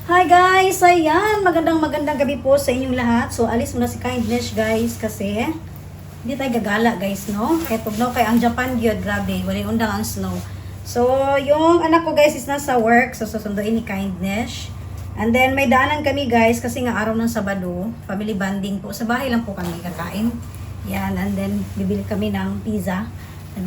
Hi guys! Ayan, magandang gabi po sa inyong lahat. So, alis muna si Kindness guys kasi hindi tayo gagala guys, no? Kaya tugnaw kay ang Japan yun, grabe, wala undang ang snow. So, yung anak ko guys is nasa work, so susunduin ni Kindness. And then, may daanan kami guys kasi nga araw ng Sabado, family bonding po. Sa bahay lang po kami kakain. Yan, and then, bibili kami ng pizza.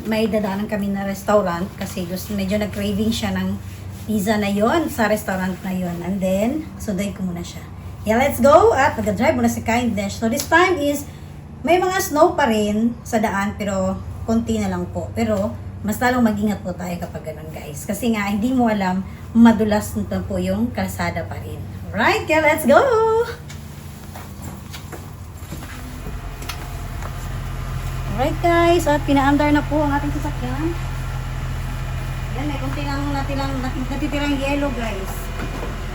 May dadaanan kami na restaurant kasi gusto, medyo nag-craving siya ng pizza na yon sa restaurant na yon. And then, sunduin ko muna siya. Yeah, let's go! At nag-drive muna si Kindness. So, this time is, may mga snow pa rin sa daan, pero konti na lang po. Pero, mas lalong mag-ingat po tayo kapag ganun, guys. Kasi nga, hindi mo alam, madulas nito po yung kalsada pa rin. Alright, kaya let's go! Alright, guys. At pina-andar na po ang ating sasakyan. Yan, may kunti lang natitirang yellow, guys.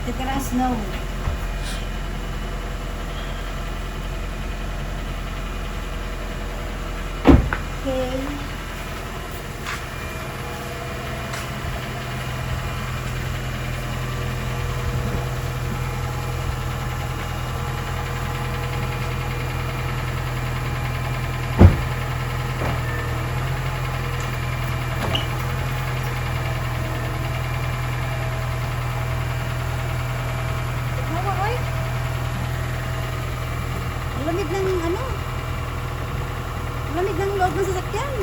Natitirang snow. Okay. Lamig ng lamig ng loob ng sasakyan.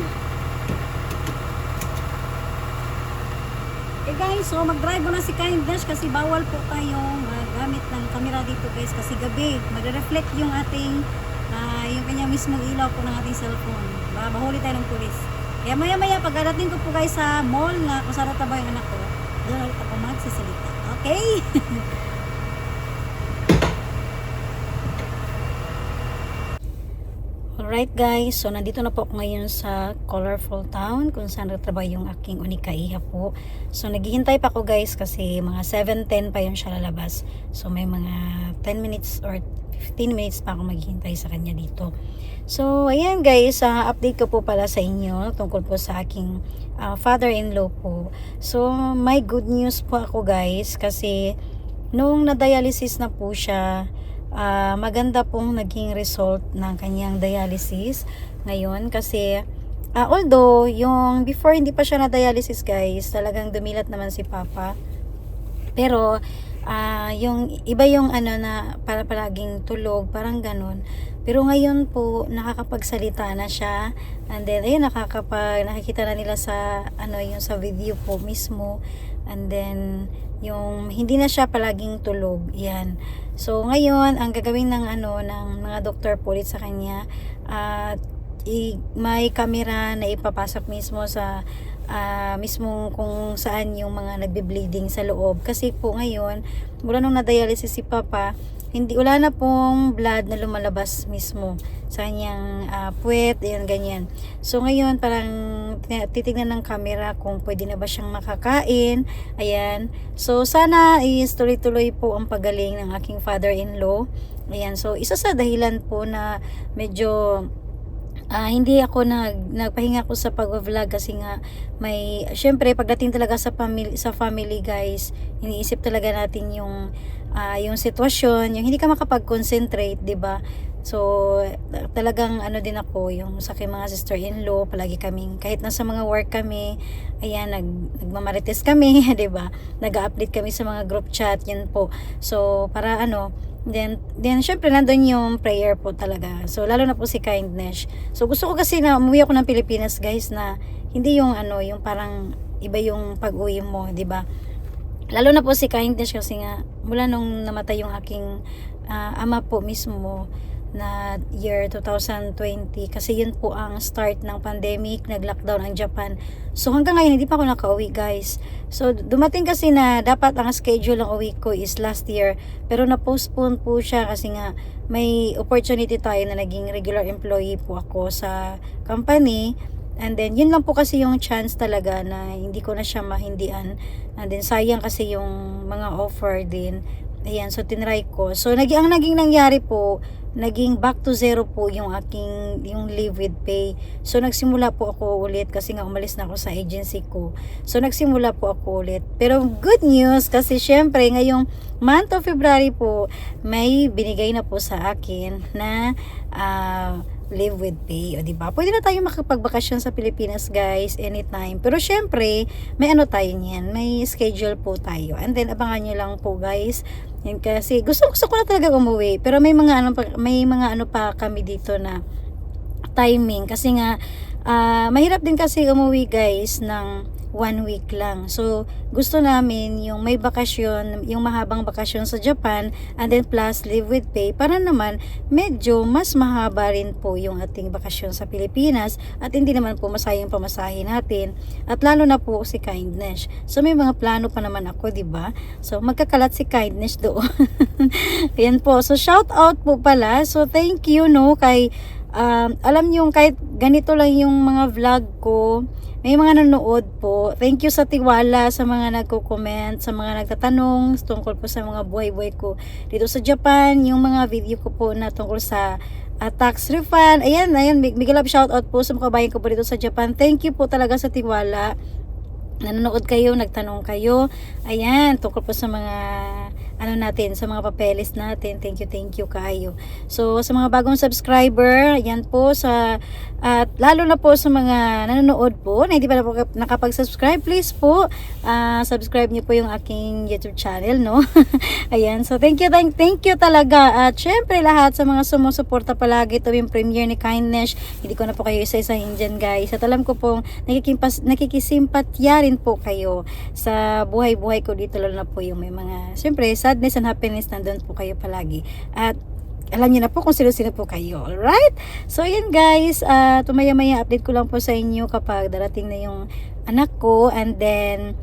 Okay guys, so mag-drive muna si Kindness kasi bawal po tayong gamit ng camera dito guys kasi gabi magre-reflect yung ating yung kanyang mismong ilaw po ng ating cellphone. Bahuli tayo ng pulis. Kaya maya pagdating ko po guys sa mall na kung saan natabaw yung anak ko, doon ulit ako magsasalita. Okay? Alright guys, so nandito na po ako ngayon sa Colorful Town kung saan nagtrabaho yung aking unikaiha po. So naghihintay pa ako guys kasi mga 7:10 pa yung siya lalabas. So may mga 10 minutes or 15 minutes pa ako maghihintay sa kanya dito. So ayan guys, update ko po pala sa inyo tungkol po sa aking father-in-law po. So may good news po ako guys kasi nung na-dialysis na po siya, maganda pong naging result ng kanyang dialysis ngayon kasi although yung before hindi pa siya na dialysis guys, talagang dumilat naman si Papa, pero yung iba yung na palaging tulog, parang ganun. Pero ngayon po nakakapagsalita na siya, and then ayun, nakikita na nila sa yung sa video po mismo, and then yung hindi na siya palaging tulog. Yan. So ngayon ang gagawin ng ng mga doktor po ulit sa kanya, may camera na ipapasok mismo sa mismo kung saan yung mga nagbe-bleeding sa loob kasi po ngayon mula nung na-dialysis si Papa, wala na pong blood na lumalabas mismo sa kanyang puwet, ayan, ganyan. So ngayon parang titignan ng camera kung pwede na ba siyang makakain, ayan. So sana is tuloy-tuloy po ang pagaling ng aking father-in-law, ayan. So isa sa dahilan po na medyo hindi ako nagpahinga ko sa pag-vlog kasi nga syempre pagdating talaga sa family guys, iniisip talaga natin yung sitwasyon, yung hindi ka makapag-concentrate, 'di ba? So talagang din ako yung sa aking mga sister-in-law, palagi kaming kahit nasa mga work kami, ayan, nagmamarites kami, 'di ba? Nag-update kami sa mga group chat, yan po. So para Then syempre nandun yung prayer po talaga. So lalo na po si Kindness. So gusto ko kasi na umuwi ako ng Pilipinas guys, na hindi yung yung parang iba yung pag-uwi mo, 'di ba? Lalo na po si Kindness kasi nga mula nung namatay yung aking ama po mismo na year 2020, kasi yun po ang start ng pandemic, nag-lockdown ang Japan. So hanggang ngayon hindi pa ako nakauwi guys. So dumating kasi na dapat ang schedule ng uwi ko is last year, pero na-postpone po siya kasi nga may opportunity tayo na naging regular employee po ako sa company. And then yun lang po kasi yung chance talaga na hindi ko na siya mahindian. And then sayang kasi yung mga offer din. Ayan, so tinry ko. So ang naging nangyari po, naging back to zero po yung leave with pay. So nagsimula po ako ulit kasi nga umalis na ako sa agency ko. So nagsimula po ako ulit. Pero good news kasi syempre ngayong month of February po, may binigay na po sa akin na live with pay. O diba? Pwede na tayo makapagbakasyon sa Pilipinas guys anytime. Pero syempre, may ano tayo niyan. May schedule po tayo. And then abangan nyo lang po guys. Yan kasi gusto ko na talaga umuwi. Pero may mga ano pa kami dito na timing kasi nga mahirap din kasi umuwi guys ng 1 week lang. So, gusto namin yung may bakasyon, yung mahabang bakasyon sa Japan, and then plus live with pay, para naman medyo mas mahaba rin po yung ating bakasyon sa Pilipinas, at hindi naman po masayang pamasahe natin, at lalo na po si Kindness. So, may mga plano pa naman ako, di ba? So, magkakalat si Kindness doon. Yan po. So, shout out po pala. So, thank you, no, kay alam niyo kahit ganito lang yung mga vlog ko, may mga nanonood po. Thank you sa tiwala, sa mga nagko-comment, sa mga nagtatanong tungkol po sa mga buhay-buhay ko dito sa Japan, yung mga video ko po na tungkol sa tax refund. Ayan, big love shout out po sa mga kabayan ko po dito sa Japan. Thank you po talaga sa tiwala. Nanonood kayo, nagtanong kayo. Ayan, tungkol po sa mga ano natin, sa mga papeles natin. Thank you kayo. So, sa mga bagong subscriber, ayan po at lalo na po sa mga nanonood po na hindi pa na po nakapag-subscribe, please po subscribe niyo po yung aking YouTube channel, no? Ayan, so thank you talaga. At syempre lahat sa mga sumusuporta palagi tuwing premiere ni Kindness, hindi ko na po kayo isa-isahin dyan guys. At alam ko pong nakikisimpatya rin po kayo sa buhay-buhay ko dito, lalo na po yung may mga, syempre sadness and happiness, nandun po kayo palagi. At alam niyo na po kung sino-sino po kayo. Alright? So, yan guys. Tumaya-maya update ko lang po sa inyo kapag darating na yung anak ko. And then,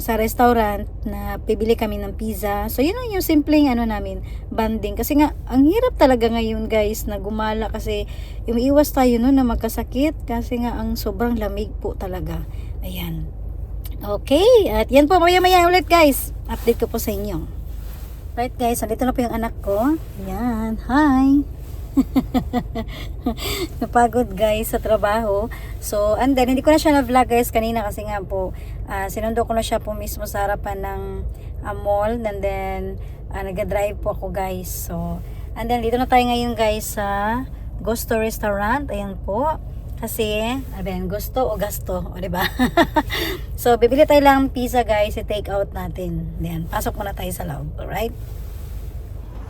sa restaurant na pibili kami ng pizza. So, yun yung simpleng namin, banding. Kasi nga, ang hirap talaga ngayon guys na gumala kasi umiiwas tayo na magkasakit. Kasi nga, ang sobrang lamig po talaga. Ayan. Okay. At yan po, maya-maya ulit guys. Update ko po sa inyo. Right guys, andito na po yung anak ko. Yan, hi! Napagod guys sa trabaho. So, and then, hindi ko na siya na-vlog guys kanina kasi nga po, sinundo ko na siya po mismo sa harapan ng mall. And then, nag-drive po ako guys. So, and then, dito na tayo ngayon guys sa Gusto Restaurant. Ayan po. Kasi, gusto o gasto, o diba? So, bibili tayo lang pizza guys, i-take out natin. Then, pasok muna tayo sa loob, alright?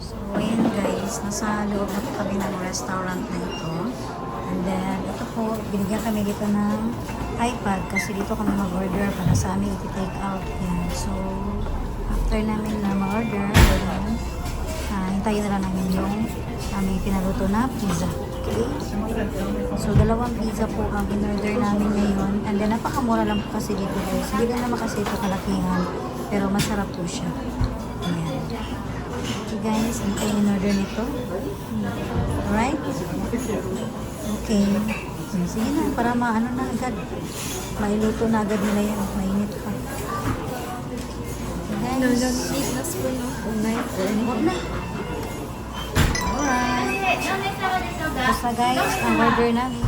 So, ayan guys, nasa loob na po kami ng restaurant na ito. And then, ito po, binigyan kami dito ng iPad kasi dito kami mag-order para sa amin i-take out. Yan. So, after namin na mag-order, hintayin na lang namin yung aming pinaluto na pizza. Okay? So, 2 pizza po ang in-order namin ngayon. And then, napakamura lang po kasi dito guys. Hindi lang naman kasi ito kalakihan. Pero masarap po siya. Ayan. Okay guys, ang in-order nito. Alright? Okay. Sige na, para maano na agad. Mailuto na agad nila yan. Mainit pa. Okay guys. Na spoon no? Huwag na. Alright. Basta guys, ang order namin.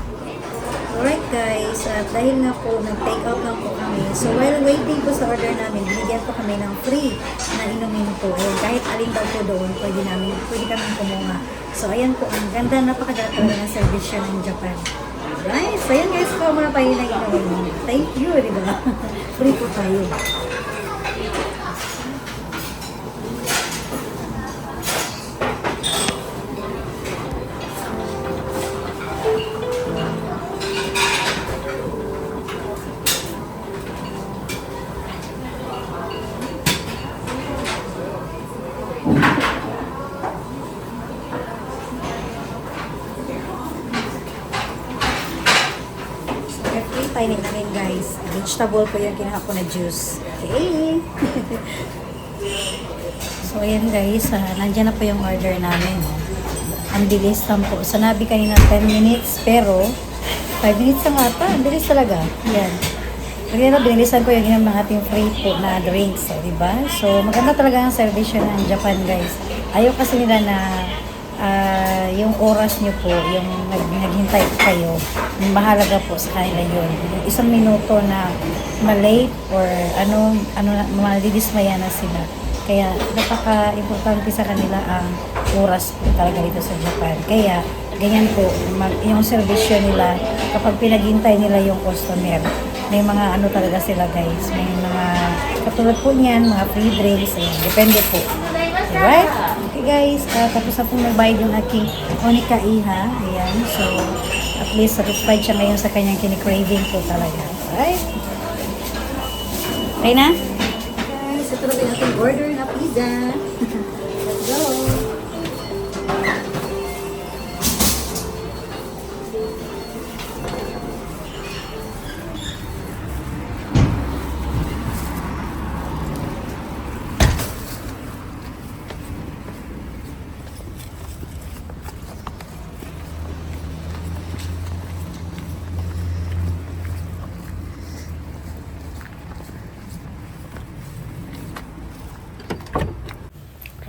Alright guys, at dahil nga po nag-take out lang po kami. So while waiting po sa order namin, binigyan po kami ng free na inumin po. Ayan, kahit alin daw po doon, pwede kami kumuha. So ayan po, ang ganda, napakaganda talaga ng service siya ng Japan. Alright, so ayan guys, po muna tayo na inumin. Thank you, di ba? Free po tayo. Kainin namin guys. Vegetable po yung kinuha ko na juice. Okay. So ayan guys, nandiyan na po yung order namin. Ang bilis lang po. Sa nabi kanina 10 minutes, pero 5 minutes lang ata. Ang bilis talaga. Yan. Kaya binilisan ko yung inom ng ating free po na drinks. So, diba? So maganda talaga ang service ng Japan guys. Ayaw kasi nila na yung oras nyo po, yung naghintay kayo, mahalaga po sa kanila yun. Yung 1 minuto na malate or madidismaya na sila. Kaya napaka-importante sa kanila ang oras po talaga dito sa Japan. Kaya ganyan po, yung servisyo nila, kapag pinaghintay nila yung customer, may mga ano talaga sila guys. May mga, katulad po niyan, mga free drinks, ayan, depende po. Alright? Okay guys, tapos na pong nagbayad yung aking Onika Iha. Ayan, so at least satisfied siya ngayon sa kanyang kinikraving po talaga. Alright? Okay na? Guys, ito na din ating order na pizza. Let's go!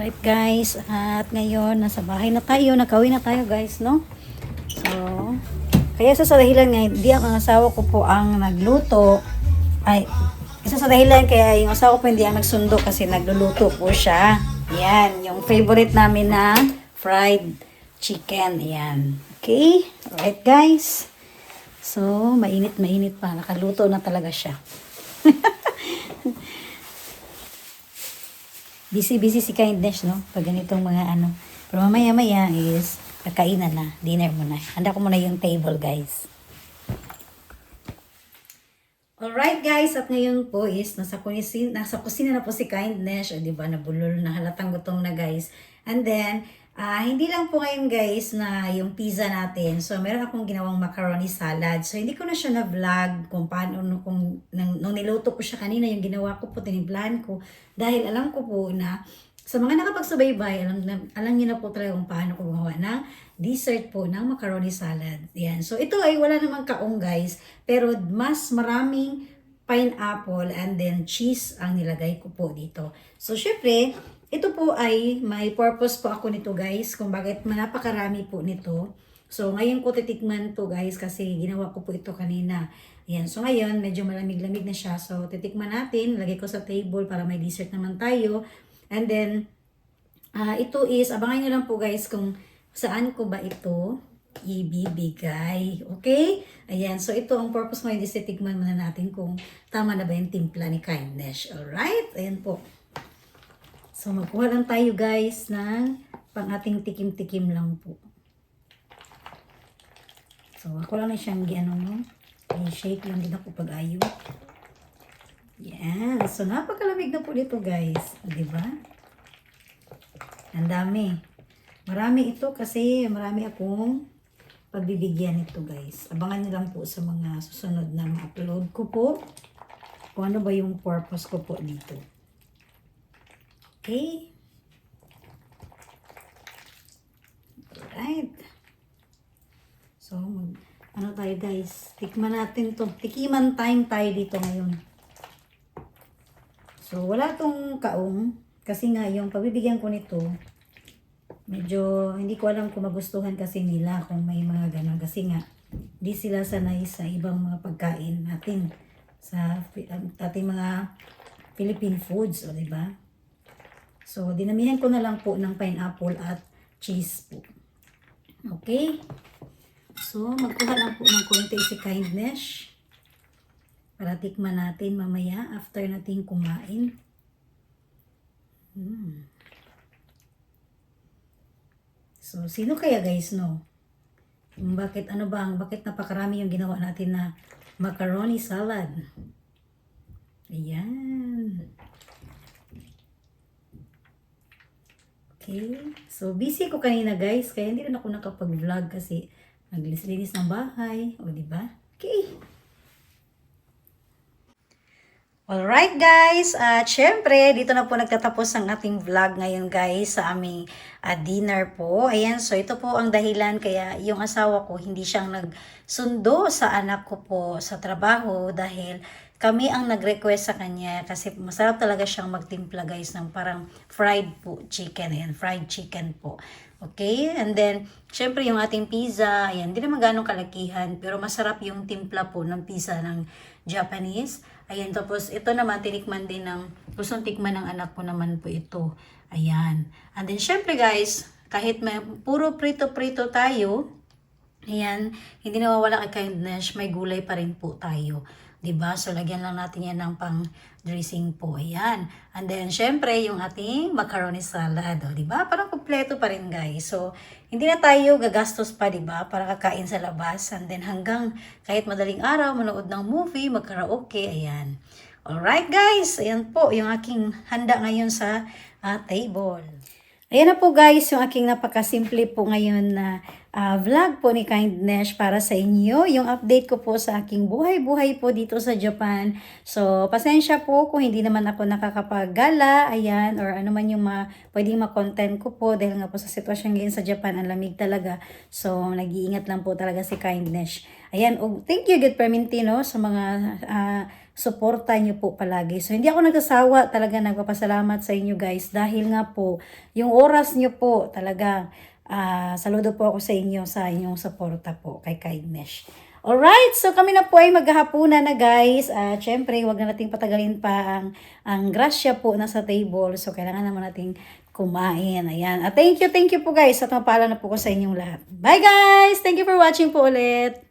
Right guys, at ngayon nasa bahay na tayo, nakauwi na tayo guys, no? So, kaya isa sa dahilan nga, hindi ang asawa ko po ang nagluto, ay, isa sa dahilan kaya yung asawa ko hindi ang nagsundo kasi nagluluto po siya. Yan, yung favorite namin na fried chicken, yan. Okay? Right guys? So, mainit pa, nakaluto na talaga siya. Busy si Kindness, no? Pag ganitong mga ano. Pero mamaya is, kakainan na. Dinner muna. Handa ko muna yung table, guys. Alright, guys. At ngayon po is, nasa kusina na po si Kindness. O, diba? Nabulol na halatang gutom na, guys. And then, hindi lang po ngayon, guys, na yung pizza natin. So, meron akong ginawang macaroni salad. So, hindi ko na siya na-vlog kung paano, nung niluto ko siya kanina, yung ginawa ko po, tiniblahan ko. Dahil alam ko po na, sa mga nakapagsubaybay, alam niyo na po talaga kung paano ko gumawa ng dessert po ng macaroni salad. Yan. So, ito ay wala namang kaong, guys. Pero, mas maraming pineapple and then cheese ang nilagay ko po dito. So, syempre, ito po ay may purpose po ako nito guys kung bakit napakarami po nito. So ngayon ko titikman to guys kasi ginawa ko po ito kanina. Ayan, so ngayon medyo malamig-lamig na siya. So titikman natin, lagay ko sa table para may dessert naman tayo. And then ito is, abangan nyo lang po guys kung saan ko ba ito ibibigay. Okay? Ayan, so ito ang purpose ngayon is titikman muna natin kung tama na ba yung timpla ni Kindness. Alright? Ayan po. So, magkuha lang tayo guys ng pang ating tikim-tikim lang po. So, ako lang na siyang i-shake lang din ako pag-ayo. Yan. So, napakalamig na po dito guys. Diba? Ang dami. Marami ito kasi marami akong pagbibigyan ito guys. Abangan nyo lang po sa mga susunod na ma-upload ko po. Kung ano ba yung purpose ko po dito. Okay. Alright. So, ano tayo guys? Tikman natin to. Tikiman time tayo dito ngayon. So, wala tong kaong. Kasi nga, yung pabibigyan ko nito, medyo, hindi ko alam kung magustuhan kasi nila kung may mga ganun. Kasi nga, di sila sanay sa ibang mga pagkain natin. Sa ating mga Philippine foods, o diba? So, dinamihan ko na lang po ng pineapple at cheese po. Okay? So, magkuha lang po ng konti si Kindness. Para tikman natin mamaya after natin kumain. So, sino kaya guys, no? Bakit napakarami yung ginawa natin na macaroni salad. Ayan. Okay. So, busy ko kanina guys. Kaya hindi rin ako nakapag-vlog kasi naglinis ng bahay. O, diba? Okay. Alright guys. At syempre, dito na po nagtatapos ang ating vlog ngayon guys sa aming dinner po. Ayan. So, ito po ang dahilan kaya yung asawa ko hindi siyang nagsundo sa anak ko po sa trabaho dahil kami ang nag-request sa kanya kasi masarap talaga siyang magtimpla guys ng parang fried po chicken. Ayan, fried chicken po. Okay? And then, syempre yung ating pizza, ayan, hindi naman ganong kalakihan pero masarap yung timpla po ng pizza ng Japanese. Ayan, tapos ito naman, tinikman din ng, gustong tikman ng anak ko naman po ito. Ayan. And then, syempre guys, kahit may puro prito-prito tayo, ayan, hindi nawawala kay kindness, may gulay pa rin po tayo. 'Di ba? So, lagyan lang natin yan ng pang dressing po. Ayan. And then, syempre, yung ating macaroni salad. O, 'di ba? Parang kumpleto pa rin, guys. So, hindi na tayo gagastos pa, 'di ba? Para kakain sa labas. And then, hanggang kahit madaling araw, manood ng movie, magkaraoke. Ayan. Alright, guys. Ayan po, yung aking handa ngayon sa table. Ayan na po guys, yung aking napakasimple po ngayon na vlog po ni Kindness para sa inyo. Yung update ko po sa aking buhay-buhay po dito sa Japan. So, pasensya po kung hindi naman ako nakakapaggala, ayan, or ano man yung pwedeng ma-content ko po dahil nga po sa sitwasyon ngayon sa Japan, ang lamig talaga. So, nag-iingat lang po talaga si Kindness. Ayan, thank you good Permintino sa mga suporta nyo po palagi. So, hindi ako nagsasawa talaga nagpapasalamat sa inyo guys dahil nga po, yung oras nyo po talaga, saludo po ako sa inyo sa inyong suporta po kay Kindness. Alright, so kami na po ay maghahapunan na guys. Syempre, wag na nating patagalin pa ang grasya po na sa table. So, kailangan naman nating kumain. Ayan. Thank you po guys. At mapala na po ko sa inyong lahat. Bye guys! Thank you for watching po ulit.